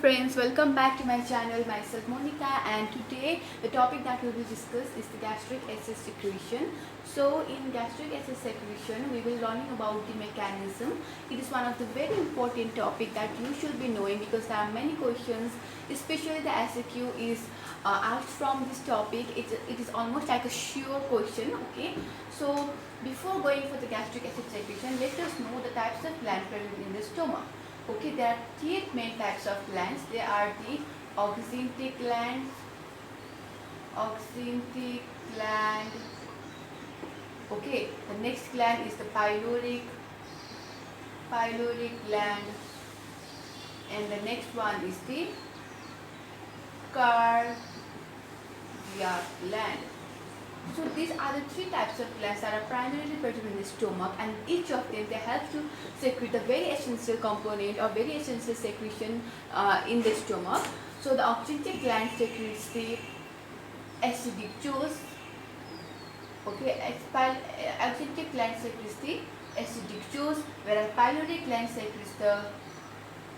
friends, welcome back to my channel. Myself Monica, and today the topic that we will discuss is the gastric acid secretion. So in gastric acid secretion we will learning about the mechanism. It is one of the very important topic that you should be knowing because there are many questions, especially the SAQ is asked from this topic. It is almost like a sure question. Okay, so before going for the gastric acid secretion, let us know the types of glands present in the stomach. Okay, there are three main types of glands. They are the oxyntic gland, okay, the next gland is the pyloric gland, and the next one is the cardiac gland. So these are the three types of glands that are primarily present in the stomach, and each of them they help to secrete the very essential component or very essential secretion in the stomach. So the oxyntic gland secretes the acidic juice. Okay, oxyntic gland secretes the acidic juice, whereas pyloric gland secretes the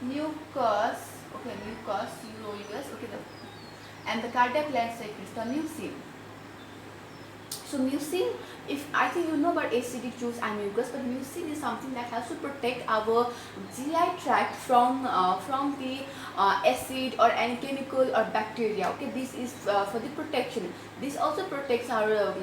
mucus. Okay, mucus, okay, and the cardiac gland secretes the mucin. So mucin, if I think you know about acidic juice and mucus, but mucin is something that has to protect our GI tract from the acid or any chemical or bacteria. Okay, this is for the protection. This also protects our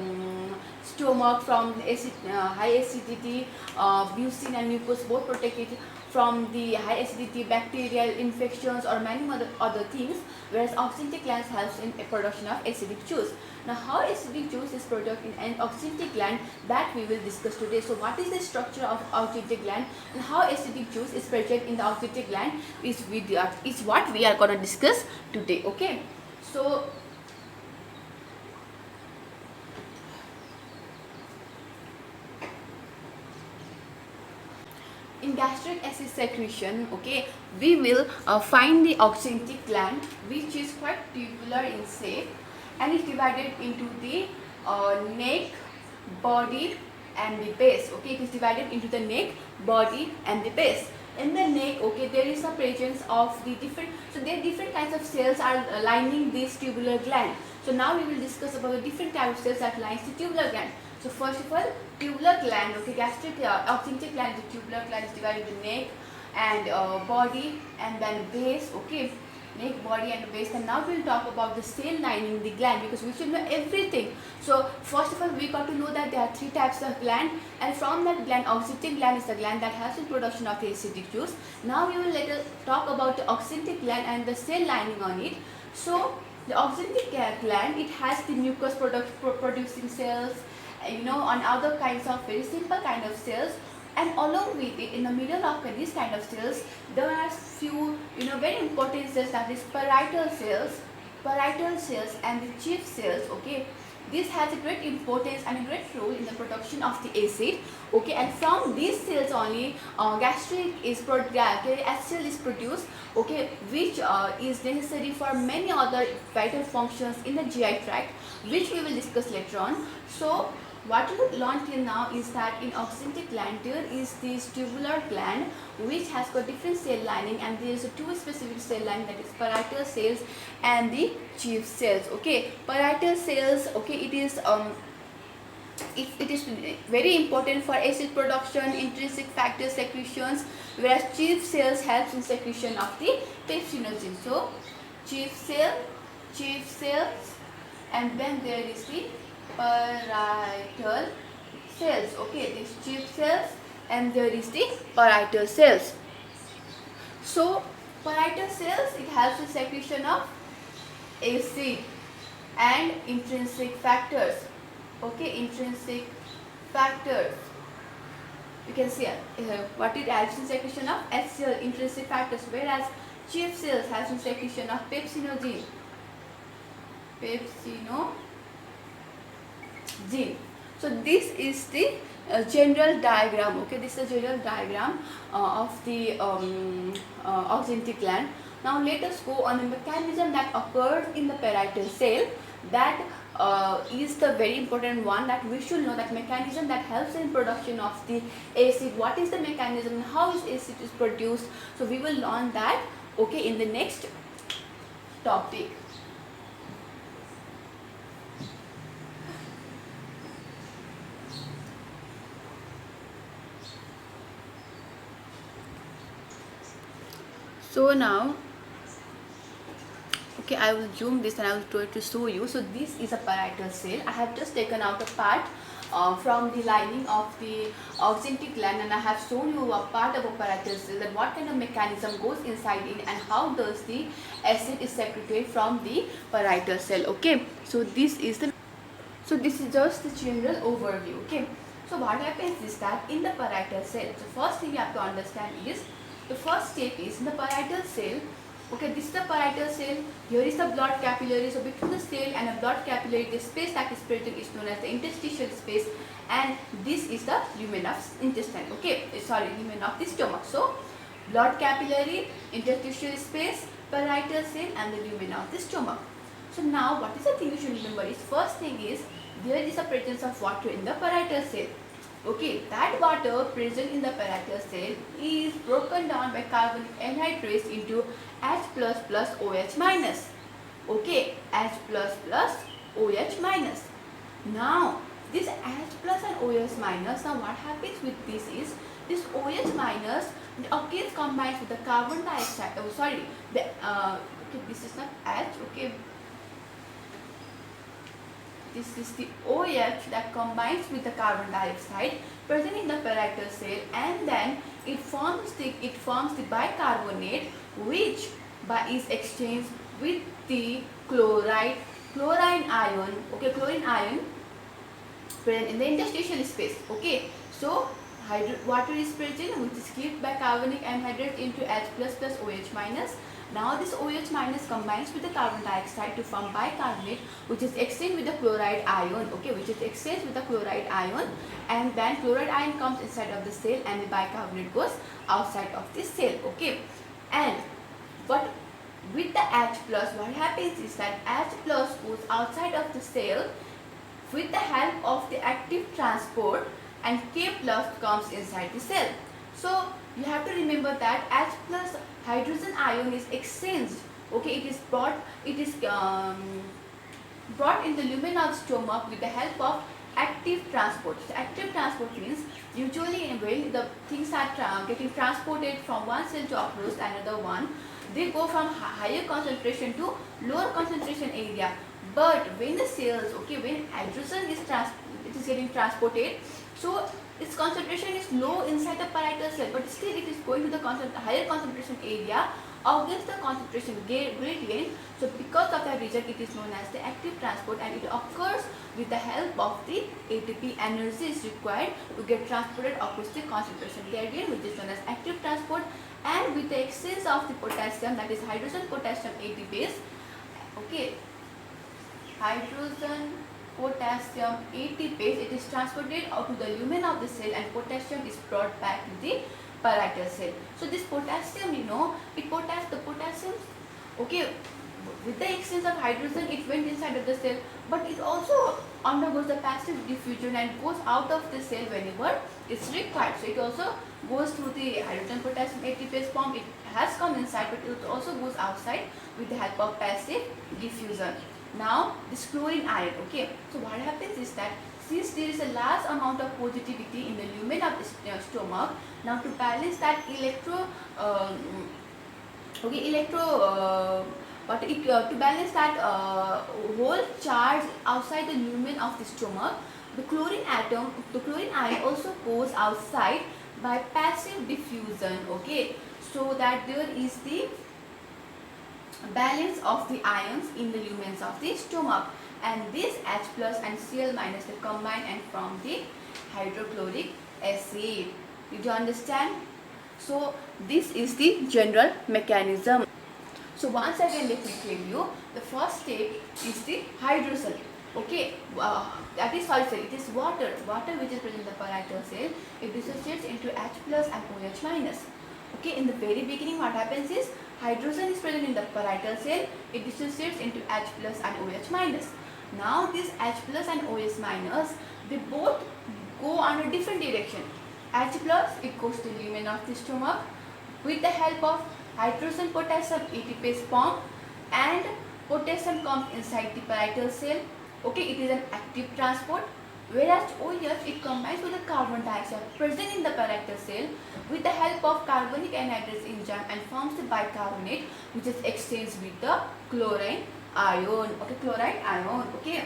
stomach from acid, high acidity. Mucin and mucus both protect it from the high acidity, bacterial infections or many other things, whereas oxyntic gland helps in production of acidic juice. Now how acidic juice is produced in an oxyntic gland, that we will discuss today. So what is the structure of oxyntic gland and how acidic juice is present in the oxyntic gland is what we are going to discuss today. Okay, so in gastric acid secretion, okay, we will find the oxyntic gland, which is quite tubular in shape and is divided into the neck, body and the base. Okay, it is divided into the neck, body and the base. In the neck, okay, there is a presence of the different, so there are different kinds of cells are lining this tubular gland. So now we will discuss about the different types of cells that lines the tubular gland. So first of all, tubular gland, okay, gastric oxyntic gland, the tubular gland is divided into neck and body and then base. Okay, neck, body and base. And now we will talk about the cell lining the gland, because we should know everything. So first of all, we got to know that there are three types of gland, and from that gland, oxyntic gland is the gland that has the production of the acidic juice. Now we will later talk about the oxyntic gland and the cell lining on it. So the oxyntic gland, it has the mucus producing cells, on other kinds of very simple kind of cells, and along with it, in the middle of these kind of cells, there are few very important cells, that is parietal cells and the chief cells. Okay, this has a great importance and a great role in the production of the acid. Okay, and from these cells only gastric acid is produced. Okay, which is necessary for many other vital functions in the GI tract, which we will discuss later on. So what we learned till now is that in oxyntic gland there is this tubular gland which has got different cell lining, and there is a two specific cell line, that is parietal cells and the chief cells. Okay, parietal cells, okay, it is very important for acid production, intrinsic factor secretions, whereas chief cells helps in secretion of the pepsinogen. So chief cells, and then there is the parietal cells. Okay, these chief cells and there is the parietal cells. So parietal cells, it helps in secretion of acid and intrinsic factors. Okay, intrinsic factors, you can see what it helps in secretion of HCl, intrinsic factors, whereas chief cells has in secretion of pepsinogen. So this is the general diagram. Okay, this is a general diagram of the oxyntic gland. Now let us go on the mechanism that occurs in the parietal cell. That is the very important one that we should know, that mechanism that helps in production of the acid. What is the mechanism? How is acid is produced? So we will learn that okay, in the next topic. So now, okay, I will zoom this and I will try to show you. So this is a parietal cell. I have just taken out a part from the lining of the oxyntic gland, and I have shown you a part of a parietal cell, that what kind of mechanism goes inside it and how does the acid is secreted from the parietal cell. Okay, so this is just the general overview. Okay, so what happens is that in the parietal cell, the first thing you have to understand is, the first step is in the parietal cell. Okay, this is the parietal cell. Here is the blood capillary. So between the cell and a blood capillary, the space that is present is known as the interstitial space, and this is the lumen of intestine. Okay, sorry, lumen of the stomach. So blood capillary, interstitial space, parietal cell, and the lumen of the stomach. So now, what is the thing you should remember is, first thing is, there is a presence of water in the parietal cell. Okay, that water present in the parietal cell is broken down by carbonic anhydrase into H plus plus OH minus. Okay, H plus plus OH minus. Now, this H plus and OH minus, now what happens with this is, this OH minus again combines with the carbon dioxide. Oh, sorry, okay, this is not H. Okay, this is the OH that combines with the carbon dioxide present in the parietal cell, and then it forms the bicarbonate, which is exchanged with the chlorine ion. Okay, chlorine ion present in the interstitial space. Okay, so water is present, which is kept by carbonic anhydrase into H plus plus OH minus. Now this OH minus combines with the carbon dioxide to form bicarbonate, which is exchanged with the chloride ion. Okay, which is exchanged with the chloride ion, and then chloride ion comes inside of the cell and the bicarbonate goes outside of the cell. Okay, and but with the H plus, what happens is that H plus goes outside of the cell with the help of the active transport, and K plus comes inside the cell. So you have to remember that H plus hydrogen ion is exchanged. Okay, it is brought in the lumen of stomach with the help of active transport. So active transport means, usually when the things are getting transported from one cell to approach another one, they go from higher concentration to lower concentration area. But when the cells, okay, when hydrogen is getting transported, so its concentration is low inside the parietal cell, but still it is going to the higher concentration area against the concentration gradient. So because of that reason, it is known as the active transport, and it occurs with the help of the ATP. Energy is required to get transported across the concentration gradient, which is known as active transport. And with the excess of the potassium, that is hydrogen potassium ATPase, okay, hydrogen potassium ATPase, it is transported out to the lumen of the cell, and potassium is brought back to the parietal cell. So this potassium, the potassium, okay, with the exchange of hydrogen, it went inside of the cell, but it also undergoes the passive diffusion and goes out of the cell whenever it's required. So it also goes through the hydrogen potassium ATPase form. It has come inside, but it also goes outside with the help of passive diffusion. Now this chlorine ion, okay, so what happens is that, since there is a large amount of positivity in the lumen of the stomach, now to balance that to balance that whole charge outside the lumen of the stomach, the chlorine ion also goes outside by passive diffusion. Okay, so that there is the balance of the ions in the lumens of the stomach, and this H plus and Cl minus will combine and form the hydrochloric acid. Did you understand? So this is the general mechanism. So once again, let me tell you, the first step is the hydrosol. Okay, that is hydrosol. It is water which is present in the parietal cell. It dissociates into H plus and OH minus. Okay, in the very beginning, what happens is, hydrogen is present in the parietal cell. It dissociates into H plus and OH minus. Now this H plus and OH minus, they both go on a different direction. H plus, it goes to lumen of the stomach with the help of hydrogen potassium ATPase form, and potassium comes inside the parietal cell. Okay, it is an active transport. Whereas OH, it combines with the carbon dioxide present in the parietal cell with the help of carbonic anhydrase enzyme and forms the bicarbonate, which is exchanged with the chlorine ion. Okay, chloride ion. Okay.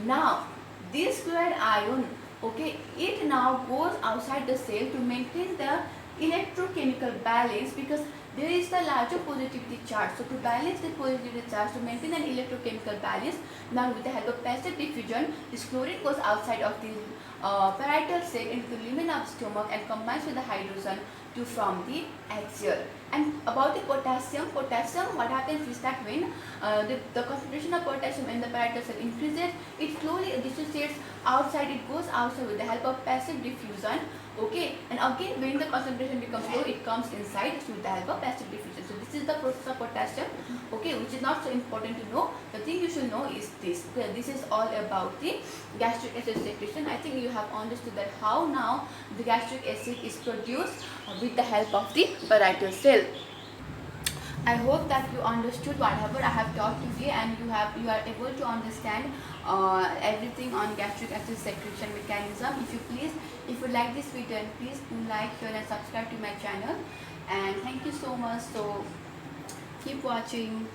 Now, this chloride ion, okay, it now goes outside the cell to maintain the electrochemical balance, because there is the larger positivity charge. So to balance the positivity charge, to maintain an electrochemical balance, now with the help of passive diffusion, this chlorine goes outside of the parietal cell into the lumen of stomach and combines with the hydrogen to form the axial. And about the potassium, what happens is that when the concentration of potassium in the parietal cell increases, it slowly dissociates outside, it goes outside with the help of passive diffusion. Okay, and again when the concentration becomes low, it comes inside with the help of passive diffusion. So this is the process of potassium, okay, which is not so important to know. The thing you should know is this. Okay, this is all about the gastric acid secretion. I think you have understood that how now the gastric acid is produced with the help of the parietal cell. I hope that you understood whatever I have taught today, and you are able to understand everything on gastric acid secretion mechanism. If you like this video, please do like, share and subscribe to my channel, and thank you so much. So keep watching.